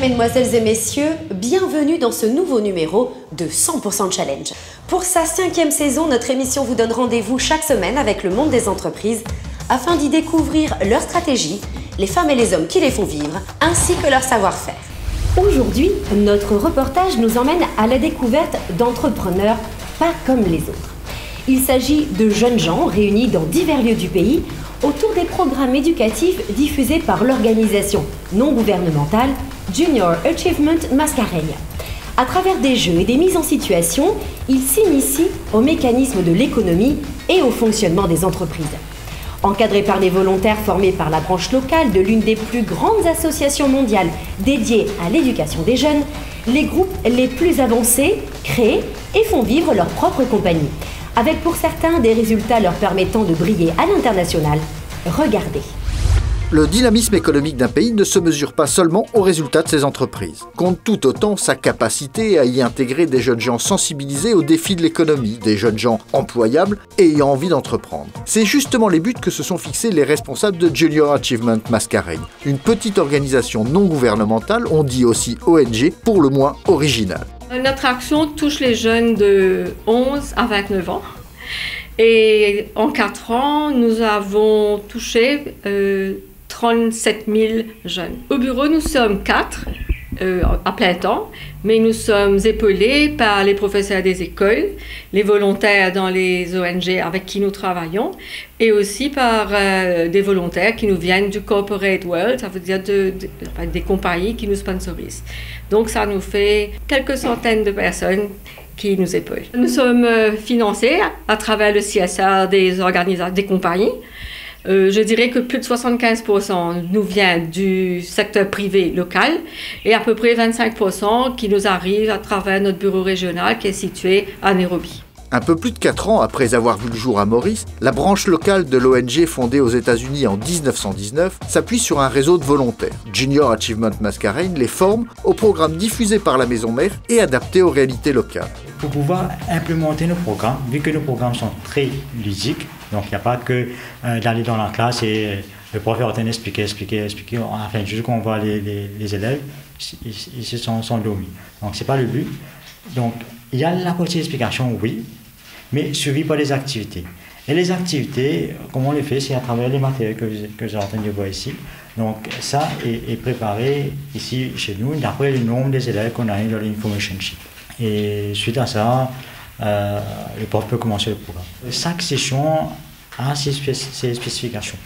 mesdemoiselles et messieurs, bienvenue dans ce nouveau numéro de 100% Challenge. Pour sa 5e saison, notre émission vous donne rendez-vous chaque semaine avec le monde des entreprises afin d'y découvrir leurs stratégies, les femmes et les hommes qui les font vivre, ainsi que leur savoir-faire. Aujourd'hui, notre reportage nous emmène à la découverte d'entrepreneurs pas comme les autres. Il s'agit de jeunes gens réunis dans divers lieux du pays autour des programmes éducatifs diffusés par l'organisation non gouvernementale Junior Achievement Mascarenhas. À travers des jeux et des mises en situation, ils s'initient au mécanisme de l'économie et au fonctionnement des entreprises. Encadrés par des volontaires formés par la branche locale de l'une des plus grandes associations mondiales dédiées à l'éducation des jeunes, les groupes les plus avancés créent et font vivre leur propre compagnie, avec pour certains des résultats leur permettant de briller à l'international. Regardez. Le dynamisme économique d'un pays ne se mesure pas seulement aux résultats de ses entreprises. Compte tout autant sa capacité à y intégrer des jeunes gens sensibilisés aux défis de l'économie, des jeunes gens employables et ayant envie d'entreprendre. C'est justement les buts que se sont fixés les responsables de Junior Achievement Mascarenhas, une petite organisation non gouvernementale, on dit aussi ONG, pour le moins originale. Notre action touche les jeunes de 11 à 29 ans. Et en 4 ans, nous avons touché 37 000 jeunes. Au bureau, nous sommes 4 à plein temps, mais nous sommes épaulés par les professeurs des écoles, les volontaires dans les ONG avec qui nous travaillons, et aussi par des volontaires qui nous viennent du corporate world, ça veut dire des compagnies qui nous sponsorisent. Donc ça nous fait quelques centaines de personnes qui nous épaulent. Nous sommes financés à travers le CSR des compagnies. Je dirais que plus de 75% nous vient du secteur privé local et à peu près 25% qui nous arrive à travers notre bureau régional qui est situé à Nairobi. Un peu plus de 4 ans après avoir vu le jour à Maurice, la branche locale de l'ONG fondée aux États-Unis en 1919 s'appuie sur un réseau de volontaires. Junior Achievement Mascarenhas les forme aux programmes diffusés par la maison mère et adaptés aux réalités locales. Pour pouvoir implémenter nos programmes, vu que nos programmes sont très ludiques, donc il n'y a pas que d'aller dans la classe et le prof est en train d'expliquer, enfin juste qu'on voit les élèves, ils se sont endormis. Donc c'est pas le but. Donc il y a la partie d'explication, oui, mais suivi par les activités. Et les activités, comment on les fait, c'est à travers les matériels que j'ai en train de voir ici. Donc ça est préparé ici chez nous d'après le nombre des élèves qu'on a eu dans l'information sheet. Et suite à ça, le prof peut commencer le programme. Chaque session a ses spécifications.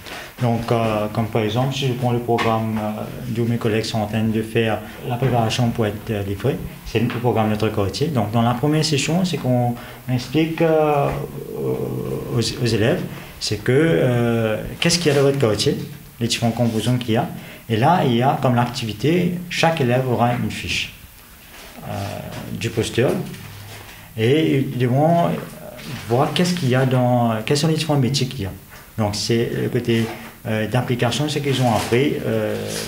Donc, comme par exemple, si je prends le programme d'où mes collègues sont en train de faire la préparation pour être livré, c'est le programme de notre quartier. Donc, dans la première session, c'est qu'on explique aux élèves, c'est que qu'est-ce qu'il y a dans votre quartier, les différentes composants qu'il y a. Et là, il y a comme l'activité, chaque élève aura une fiche du poster et ils devront voir qu'est-ce qu'il y a quels sont les différents métiers qu'il y a. Donc c'est le côté d'application, ce qu'ils ont appris,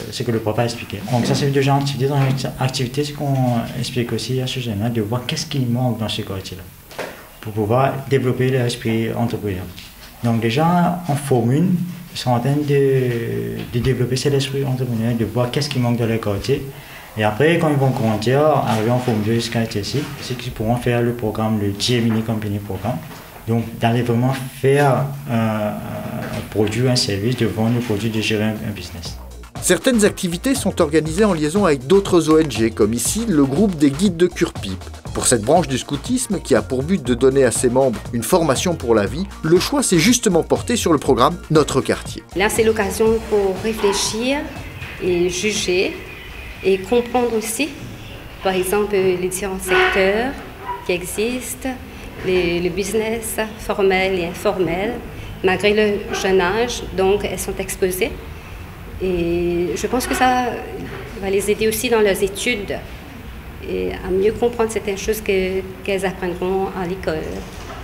ce que le prof a expliqué. Donc ça c'est déjà activité dans l'activité, ce qu'on explique aussi à ce jeune-là, de voir qu'est-ce qui manque dans ce quartier-là pour pouvoir développer l'esprit entrepreneur. Donc déjà en Forme 1, ils sont en train de développer cet esprit entrepreneur, de voir qu'est-ce qui manque dans le quartier. Et après, quand ils vont grandir, arriver en Forme 2 jusqu'à ici, c'est qu'ils pourront faire le programme, le GMINI Company Programme. Donc, d'aller vraiment faire un produit, un service, de vendre le produit, de gérer un business. Certaines activités sont organisées en liaison avec d'autres ONG, comme ici le groupe des guides de Curpipe. Pour cette branche du scoutisme, qui a pour but de donner à ses membres une formation pour la vie, le choix s'est justement porté sur le programme Notre Quartier. Là, c'est l'occasion pour réfléchir et juger et comprendre aussi, par exemple, les différents secteurs qui existent, les business formels et informels, malgré le jeune âge, donc elles sont exposées. Et je pense que ça va les aider aussi dans leurs études et à mieux comprendre certaines choses qu'elles apprendront à l'école.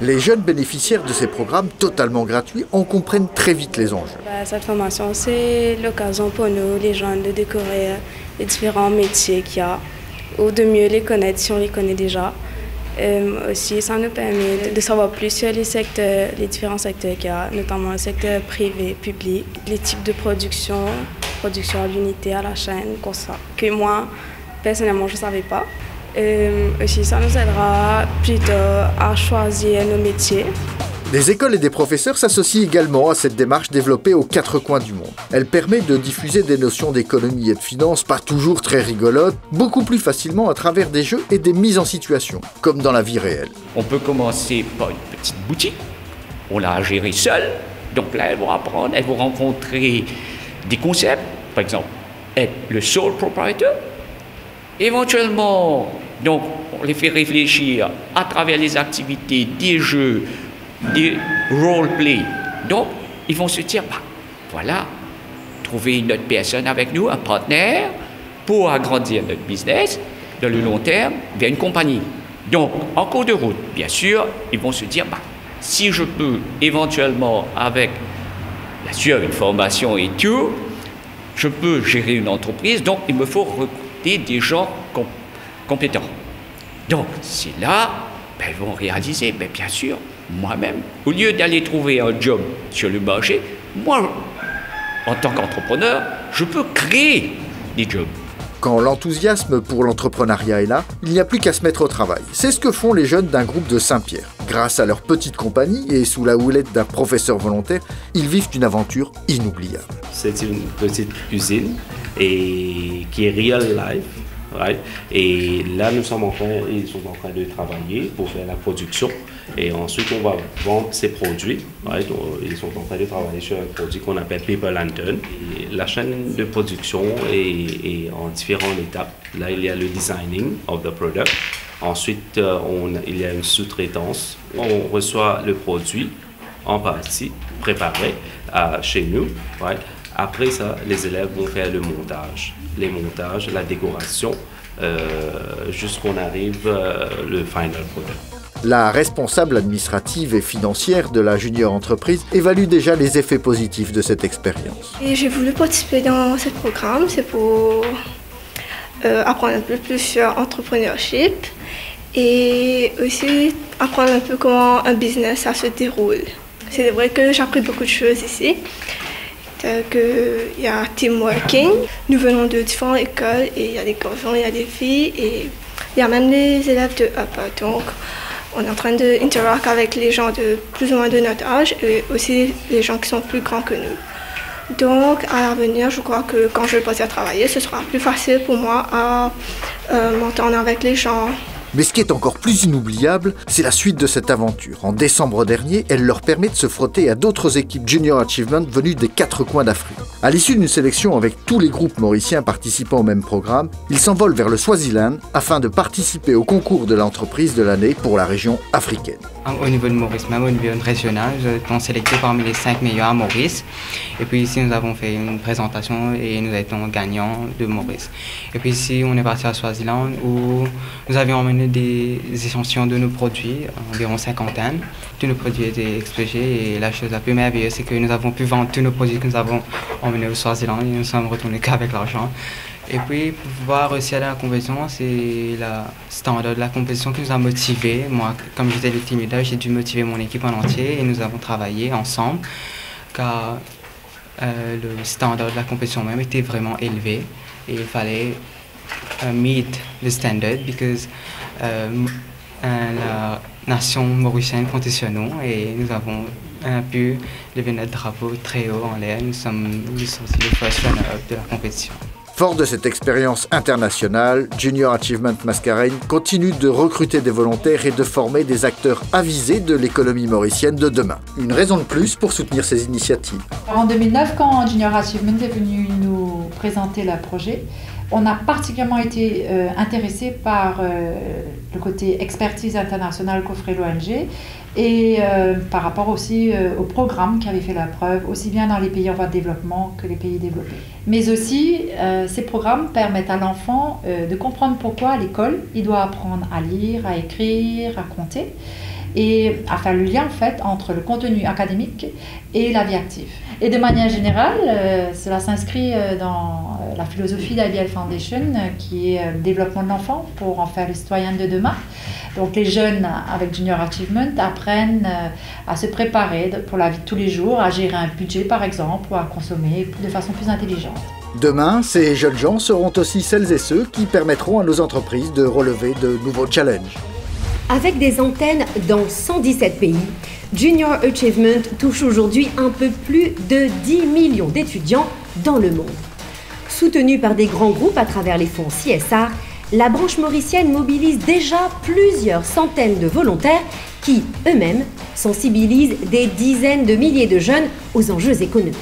Les jeunes bénéficiaires de ces programmes totalement gratuits en comprennent très vite les enjeux. Cette formation, c'est l'occasion pour nous, les jeunes, de découvrir les différents métiers qu'il y a, ou de mieux les connaître si on les connaît déjà. Aussi, ça nous permet de savoir plus sur les secteurs, les différents secteurs qu'il y a, notamment le secteur privé, public, les types de production à l'unité, à la chaîne, comme ça. Que moi, Personnellement, je ne savais pas. Aussi, ça nous aidera plutôt à choisir nos métiers. Des écoles et des professeurs s'associent également à cette démarche développée aux quatre coins du monde. Elle permet de diffuser des notions d'économie et de finance pas toujours très rigolotes, beaucoup plus facilement à travers des jeux et des mises en situation, comme dans la vie réelle. On peut commencer par une petite boutique, on l'a gérée seule, donc là elles vont apprendre, elles vont rencontrer des concepts, par exemple être le sole proprietor. Éventuellement, donc on les fait réfléchir à travers les activités, des jeux, des role-play. Donc, ils vont se dire, bah, voilà, trouver une autre personne avec nous, un partenaire, pour agrandir notre business dans le long terme vers une compagnie. Donc, en cours de route, bien sûr, ils vont se dire, bah, si je peux éventuellement, avec, bien sûr, une formation et tout, je peux gérer une entreprise, donc il me faut recruter des gens compétents. Donc, c'est là, ben, ils vont réaliser, ben, bien sûr, moi-même, au lieu d'aller trouver un job sur le marché, moi, en tant qu'entrepreneur, je peux créer des jobs. Quand l'enthousiasme pour l'entrepreneuriat est là, il n'y a plus qu'à se mettre au travail. C'est ce que font les jeunes d'un groupe de Saint-Pierre. Grâce à leur petite compagnie et sous la houlette d'un professeur volontaire, ils vivent une aventure inoubliable. C'est une petite usine et qui est real life. Right? Et là, ils sont en train de travailler pour faire la production. Et ensuite, on va vendre ces produits. Right? Ils sont en train de travailler sur un produit qu'on appelle Paper Lantern. Et la chaîne de production est en différentes étapes. Là, il y a le designing of the product. Ensuite, il y a une sous-traitance. On reçoit le produit en partie préparé chez nous. Right? Après ça, les élèves vont faire le montage. Les montages, la décoration, jusqu'on arrive le final product. La responsable administrative et financière de la junior entreprise évalue déjà les effets positifs de cette expérience. Et j'ai voulu participer dans ce programme, c'est pour apprendre un peu plus sur l'entrepreneurship et aussi apprendre un peu comment un business ça se déroule. C'est vrai que j'ai appris beaucoup de choses ici. Il y a teamworking. Nous venons de différentes écoles et il y a des garçons, il y a des filles et il y a même des élèves de upper. Donc, on est en train d'interagir avec les gens de plus ou moins de notre âge et aussi les gens qui sont plus grands que nous. Donc, à l'avenir, je crois que quand je vais passer à travailler, ce sera plus facile pour moi à m'entendre avec les gens. Mais ce qui est encore plus inoubliable, c'est la suite de cette aventure. En décembre dernier, elle leur permet de se frotter à d'autres équipes Junior Achievement venues des quatre coins d'Afrique. À l'issue d'une sélection avec tous les groupes mauriciens participant au même programme, ils s'envolent vers le Swaziland afin de participer au concours de l'entreprise de l'année pour la région africaine. Au niveau de Maurice, même au niveau régional, nous avons été sélectés parmi les 5 meilleurs à Maurice. Et puis ici, nous avons fait une présentation et nous étions gagnants de Maurice. Et puis ici, on est parti à Swaziland où nous avions emmené des échantillons de nos produits, environ 50. Tous nos produits étaient expégés et la chose la plus merveilleuse, c'est que nous avons pu vendre tous nos produits que nous avons emmenés au Swaziland et nous sommes retournés qu'avec l'argent. Et puis, pour pouvoir réussir à la compétition, c'est la standard de la compétition qui nous a motivés. Moi, comme j'étais le team leader, j'ai dû motiver mon équipe en entier et nous avons travaillé ensemble car le standard de la compétition même était vraiment élevé et il fallait meet the standard because la nation mauricienne comptait sur nous et nous avons pu lever notre drapeau très haut en l'air. Nous sommes aussi les first runner-up de la compétition. Fort de cette expérience internationale, Junior Achievement Mascareignes continue de recruter des volontaires et de former des acteurs avisés de l'économie mauricienne de demain. Une raison de plus pour soutenir ces initiatives. En 2009, quand Junior Achievement est venu nous présenter le projet, on a particulièrement été intéressé par le côté expertise internationale qu'offrait l'ONG et par rapport aussi au programme qui avait fait la preuve, aussi bien dans les pays en voie de développement que les pays développés. Mais aussi, ces programmes permettent à l'enfant de comprendre pourquoi à l'école, il doit apprendre à lire, à écrire, à compter et à faire le lien en fait entre le contenu académique et la vie active. Et de manière générale, cela s'inscrit dans la philosophie d'IBL Foundation qui est le développement de l'enfant pour en faire le citoyen de demain. Donc les jeunes avec Junior Achievement apprennent à se préparer pour la vie de tous les jours, à gérer un budget par exemple ou à consommer de façon plus intelligente. Demain, ces jeunes gens seront aussi celles et ceux qui permettront à nos entreprises de relever de nouveaux challenges. Avec des antennes dans 117 pays, Junior Achievement touche aujourd'hui un peu plus de 10 millions d'étudiants dans le monde. Soutenue par des grands groupes à travers les fonds CSR, la branche mauricienne mobilise déjà plusieurs centaines de volontaires qui, eux-mêmes, sensibilisent des dizaines de milliers de jeunes aux enjeux économiques.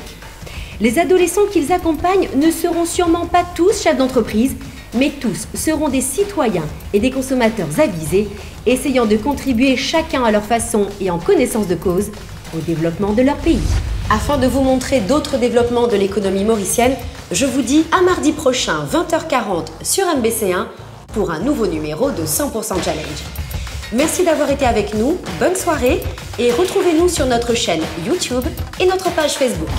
Les adolescents qu'ils accompagnent ne seront sûrement pas tous chefs d'entreprise, mais tous seront des citoyens et des consommateurs avisés, essayant de contribuer chacun à leur façon et en connaissance de cause au développement de leur pays. Afin de vous montrer d'autres développements de l'économie mauricienne, je vous dis à mardi prochain 20h40 sur MBC1 pour un nouveau numéro de 100% Challenge. Merci d'avoir été avec nous, bonne soirée et retrouvez-nous sur notre chaîne YouTube et notre page Facebook.